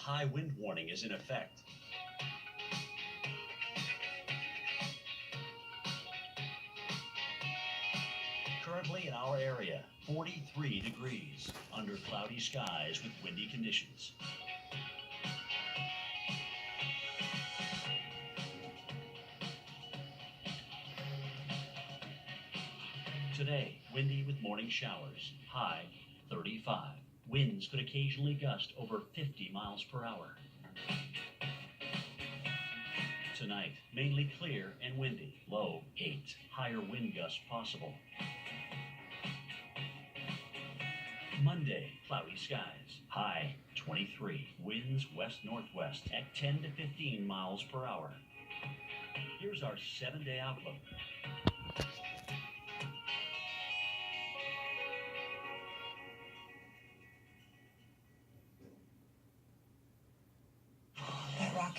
high wind warning is in effect. Currently in our area, 43 degrees under cloudy skies with windy conditions. Today, windy with morning showers, high 35. Winds could occasionally gust over 50 miles per hour. Tonight, mainly clear and windy, low 8. Higher wind gusts possible. Monday, cloudy skies, high 23. Winds west-northwest at 10 to 15 miles per hour. Here's our 7-day outlook.